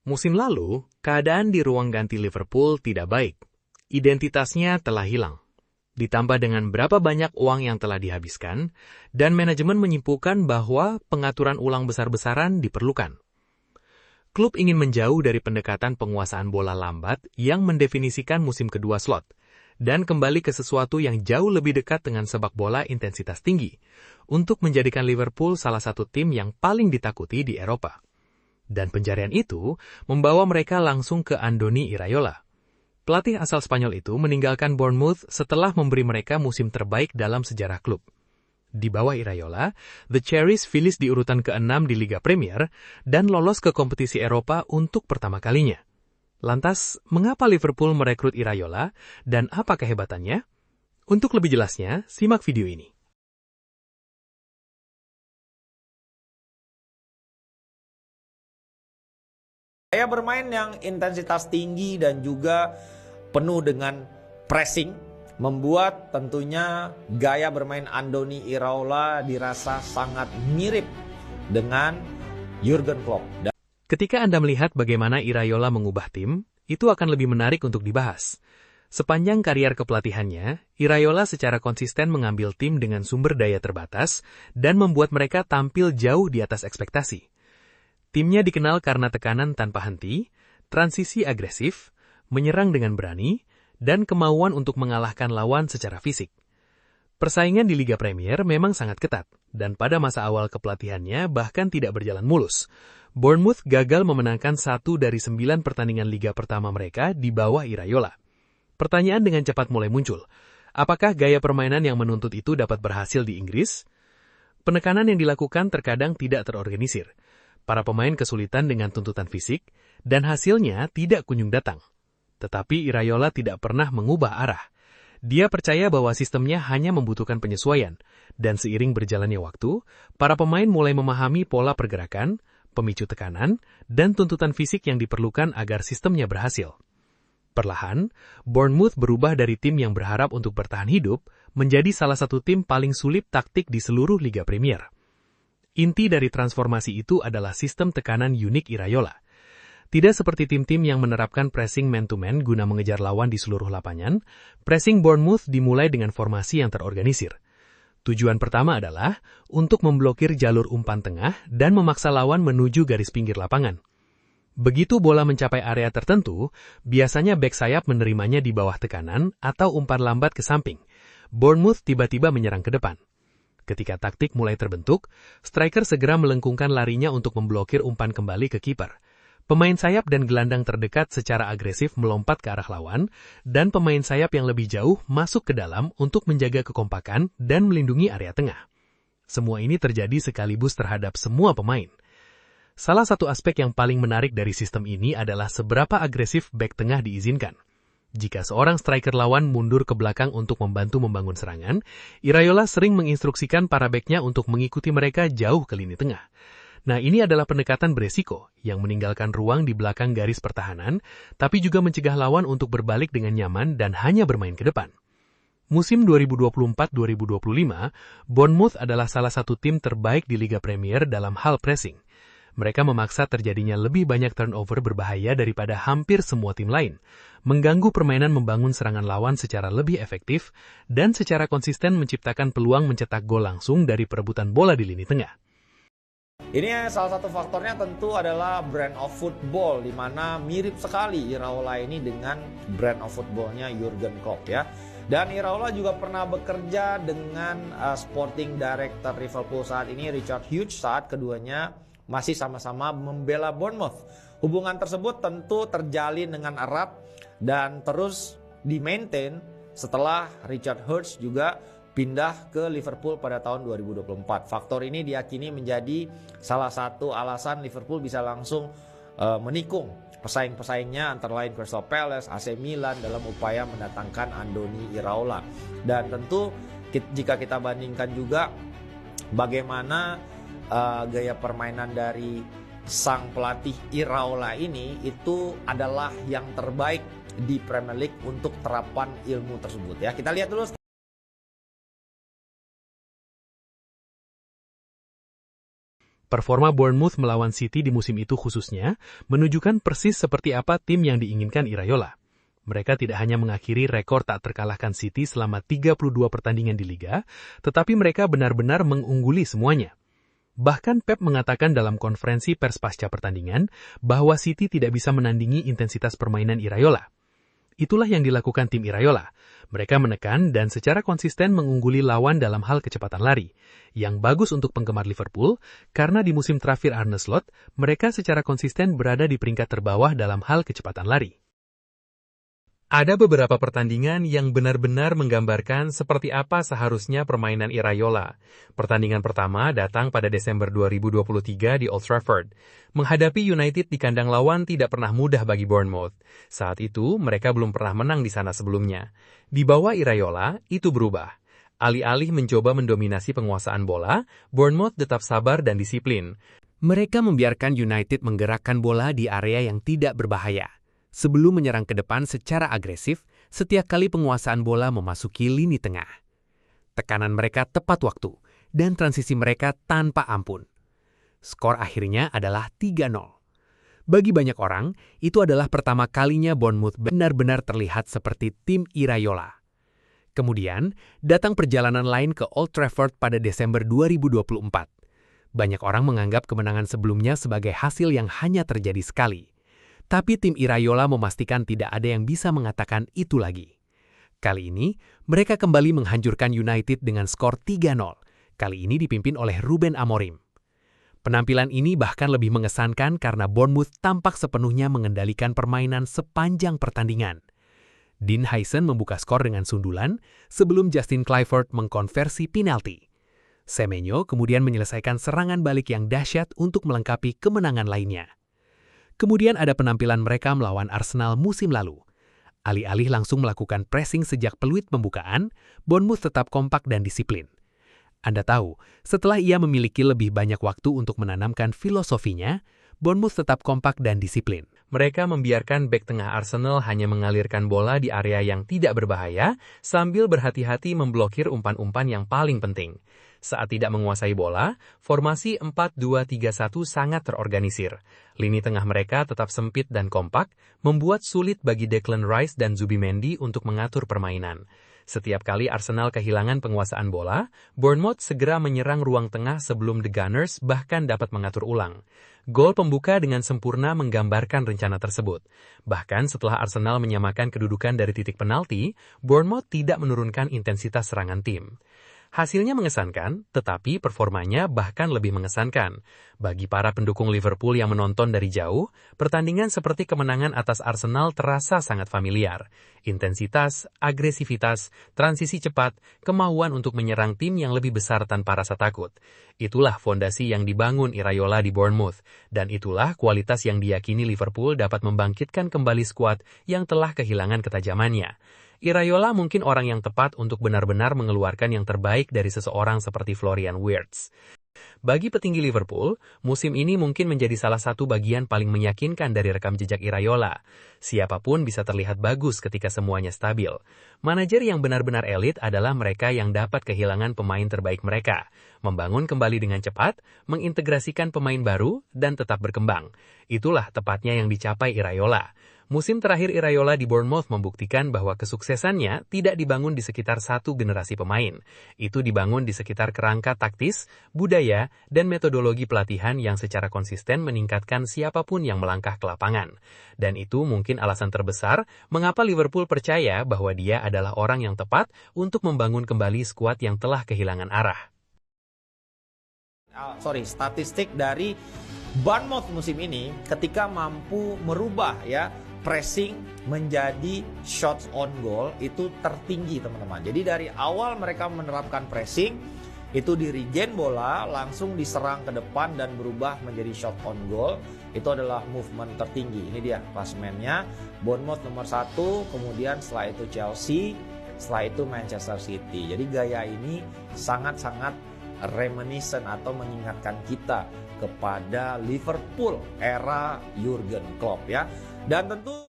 Musim lalu, keadaan di ruang ganti Liverpool tidak baik. Identitasnya telah hilang. Ditambah dengan berapa banyak uang yang telah dihabiskan, dan manajemen menyimpulkan bahwa pengaturan ulang besar-besaran diperlukan. Klub ingin menjauh dari pendekatan penguasaan bola lambat yang mendefinisikan musim kedua slot, dan kembali ke sesuatu yang jauh lebih dekat dengan sepak bola intensitas tinggi, untuk menjadikan Liverpool salah satu tim yang paling ditakuti di Eropa. Dan pencarian itu membawa mereka langsung ke Andoni Iraola. Pelatih asal Spanyol itu meninggalkan Bournemouth setelah memberi mereka musim terbaik dalam sejarah klub. Di bawah Iraola, The Cherries finish di urutan ke-6 di Liga Premier dan lolos ke kompetisi Eropa untuk pertama kalinya. Lantas, mengapa Liverpool merekrut Iraola dan apa kehebatannya? Untuk lebih jelasnya, simak video ini. Gaya bermain yang intensitas tinggi dan juga penuh dengan pressing membuat tentunya gaya bermain Andoni Iraola dirasa sangat mirip dengan Jurgen Klopp. Ketika Anda melihat bagaimana Iraola mengubah tim, itu akan lebih menarik untuk dibahas. Sepanjang karier kepelatihannya, Iraola secara konsisten mengambil tim dengan sumber daya terbatas dan membuat mereka tampil jauh di atas ekspektasi. Timnya dikenal karena tekanan tanpa henti, transisi agresif, menyerang dengan berani, dan kemauan untuk mengalahkan lawan secara fisik. Persaingan di Liga Premier memang sangat ketat, dan pada masa awal kepelatihannya bahkan tidak berjalan mulus. Bournemouth gagal memenangkan 1 dari 9 pertandingan Liga pertama mereka di bawah Iraola. Pertanyaan dengan cepat mulai muncul. Apakah gaya permainan yang menuntut itu dapat berhasil di Inggris? Penekanan yang dilakukan terkadang tidak terorganisir. Para pemain kesulitan dengan tuntutan fisik, dan hasilnya tidak kunjung datang. Tetapi Iraola tidak pernah mengubah arah. Dia percaya bahwa sistemnya hanya membutuhkan penyesuaian, dan seiring berjalannya waktu, para pemain mulai memahami pola pergerakan, pemicu tekanan, dan tuntutan fisik yang diperlukan agar sistemnya berhasil. Perlahan, Bournemouth berubah dari tim yang berharap untuk bertahan hidup, menjadi salah satu tim paling sulit taktik di seluruh Liga Premier. Inti dari transformasi itu adalah sistem tekanan unik Iraola. Tidak seperti tim-tim yang menerapkan pressing man-to-man guna mengejar lawan di seluruh lapangan, pressing Bournemouth dimulai dengan formasi yang terorganisir. Tujuan pertama adalah untuk memblokir jalur umpan tengah dan memaksa lawan menuju garis pinggir lapangan. Begitu bola mencapai area tertentu, biasanya bek sayap menerimanya di bawah tekanan atau umpan lambat ke samping. Bournemouth tiba-tiba menyerang ke depan. Ketika taktik mulai terbentuk, striker segera melengkungkan larinya untuk memblokir umpan kembali ke kiper. Pemain sayap dan gelandang terdekat secara agresif melompat ke arah lawan, dan pemain sayap yang lebih jauh masuk ke dalam untuk menjaga kekompakan dan melindungi area tengah. Semua ini terjadi sekaligus terhadap semua pemain. Salah satu aspek yang paling menarik dari sistem ini adalah seberapa agresif bek tengah diizinkan. Jika seorang striker lawan mundur ke belakang untuk membantu membangun serangan, Iraola sering menginstruksikan para beknya untuk mengikuti mereka jauh ke lini tengah. Nah, ini adalah pendekatan beresiko yang meninggalkan ruang di belakang garis pertahanan, tapi juga mencegah lawan untuk berbalik dengan nyaman dan hanya bermain ke depan. Musim 2024-2025, Bournemouth adalah salah satu tim terbaik di Liga Premier dalam hal pressing. Mereka memaksa terjadinya lebih banyak turnover berbahaya daripada hampir semua tim lain, mengganggu permainan membangun serangan lawan secara lebih efektif, dan secara konsisten menciptakan peluang mencetak gol langsung dari perebutan bola di lini tengah. Ini salah satu faktornya tentu adalah brand of football, di mana mirip sekali Iraola ini dengan brand of footballnya Jurgen Klopp ya. Dan Iraola juga pernah bekerja dengan sporting director Liverpool saat ini, Richard Hughes, saat keduanya masih sama-sama membela Bournemouth. Hubungan tersebut tentu terjalin dengan erat dan terus di-maintain setelah Richard Hughes juga pindah ke Liverpool pada tahun 2024. Faktor ini diyakini menjadi salah satu alasan Liverpool bisa langsung menikung pesaing-pesaingnya antara lain Crystal Palace, AC Milan dalam upaya mendatangkan Andoni Iraola. Dan tentu jika kita bandingkan juga bagaimana gaya permainan dari sang pelatih Iraola ini, itu adalah yang terbaik di Premier League untuk terapan ilmu tersebut ya. Kita lihat dulu. Performa Bournemouth melawan City di musim itu khususnya menunjukkan persis seperti apa tim yang diinginkan Iraola. Mereka tidak hanya mengakhiri rekor tak terkalahkan City selama 32 pertandingan di Liga, tetapi mereka benar-benar mengungguli semuanya. Bahkan Pep mengatakan dalam konferensi pers pasca pertandingan bahwa City tidak bisa menandingi intensitas permainan Iraola. Itulah yang dilakukan tim Iraola. Mereka menekan dan secara konsisten mengungguli lawan dalam hal kecepatan lari, yang bagus untuk penggemar Liverpool karena di musim terakhir Arne Slot, mereka secara konsisten berada di peringkat terbawah dalam hal kecepatan lari. Ada beberapa pertandingan yang benar-benar menggambarkan seperti apa seharusnya permainan Iraola. Pertandingan pertama datang pada Desember 2023 di Old Trafford. Menghadapi United di kandang lawan tidak pernah mudah bagi Bournemouth. Saat itu, mereka belum pernah menang di sana sebelumnya. Di bawah Iraola, itu berubah. Alih-alih mencoba mendominasi penguasaan bola, Bournemouth tetap sabar dan disiplin. Mereka membiarkan United menggerakkan bola di area yang tidak berbahaya. Sebelum menyerang ke depan secara agresif, setiap kali penguasaan bola memasuki lini tengah. Tekanan mereka tepat waktu, dan transisi mereka tanpa ampun. Skor akhirnya adalah 3-0. Bagi banyak orang, itu adalah pertama kalinya Bournemouth benar-benar terlihat seperti tim Iraola. Kemudian, datang perjalanan lain ke Old Trafford pada Desember 2024. Banyak orang menganggap kemenangan sebelumnya sebagai hasil yang hanya terjadi sekali. Tapi tim Iraola memastikan tidak ada yang bisa mengatakan itu lagi. Kali ini, mereka kembali menghancurkan United dengan skor 3-0. Kali ini dipimpin oleh Ruben Amorim. Penampilan ini bahkan lebih mengesankan karena Bournemouth tampak sepenuhnya mengendalikan permainan sepanjang pertandingan. Dean Huyson membuka skor dengan sundulan sebelum Justin Clifford mengkonversi penalti. Semenyo kemudian menyelesaikan serangan balik yang dahsyat untuk melengkapi kemenangan lainnya. Kemudian ada penampilan mereka melawan Arsenal musim lalu. Alih-alih langsung melakukan pressing sejak peluit pembukaan, Bournemouth tetap kompak dan disiplin. Anda tahu, setelah ia memiliki lebih banyak waktu untuk menanamkan filosofinya, Bournemouth tetap kompak dan disiplin. Mereka membiarkan bek tengah Arsenal hanya mengalirkan bola di area yang tidak berbahaya, sambil berhati-hati memblokir umpan-umpan yang paling penting. Saat tidak menguasai bola, formasi 4-2-3-1 sangat terorganisir. Lini tengah mereka tetap sempit dan kompak, membuat sulit bagi Declan Rice dan Zubimendi untuk mengatur permainan. Setiap kali Arsenal kehilangan penguasaan bola, Bournemouth segera menyerang ruang tengah sebelum The Gunners bahkan dapat mengatur ulang. Gol pembuka dengan sempurna menggambarkan rencana tersebut. Bahkan setelah Arsenal menyamakan kedudukan dari titik penalti, Bournemouth tidak menurunkan intensitas serangan tim. Hasilnya mengesankan, tetapi performanya bahkan lebih mengesankan. Bagi para pendukung Liverpool yang menonton dari jauh, pertandingan seperti kemenangan atas Arsenal terasa sangat familiar. Intensitas, agresivitas, transisi cepat, kemauan untuk menyerang tim yang lebih besar tanpa rasa takut. Itulah fondasi yang dibangun Iraola di Bournemouth, dan itulah kualitas yang diyakini Liverpool dapat membangkitkan kembali skuad yang telah kehilangan ketajamannya. Iraola mungkin orang yang tepat untuk benar-benar mengeluarkan yang terbaik dari seseorang seperti Florian Wirtz. Bagi petinggi Liverpool, musim ini mungkin menjadi salah satu bagian paling meyakinkan dari rekam jejak Iraola. Siapapun bisa terlihat bagus ketika semuanya stabil. Manajer yang benar-benar elit adalah mereka yang dapat kehilangan pemain terbaik mereka, membangun kembali dengan cepat, mengintegrasikan pemain baru, dan tetap berkembang. Itulah tepatnya yang dicapai Iraola. Musim terakhir Iraola di Bournemouth membuktikan bahwa kesuksesannya tidak dibangun di sekitar satu generasi pemain. Itu dibangun di sekitar kerangka taktis, budaya, dan metodologi pelatihan yang secara konsisten meningkatkan siapapun yang melangkah ke lapangan. Dan itu mungkin alasan terbesar mengapa Liverpool percaya bahwa dia adalah orang yang tepat untuk membangun kembali skuad yang telah kehilangan arah. Statistik dari Bournemouth musim ini ketika mampu merubah pressing menjadi shots on goal itu tertinggi teman-teman. Jadi dari awal mereka menerapkan pressing, itu di regen bola langsung diserang ke depan dan berubah menjadi shot on goal. Itu adalah movement tertinggi. Ini dia klasemennya. Bournemouth nomor 1, kemudian setelah itu Chelsea, setelah itu Manchester City. Jadi gaya ini sangat-sangat reminiscent atau mengingatkan kita kepada Liverpool era Jurgen Klopp ya. Dan tentu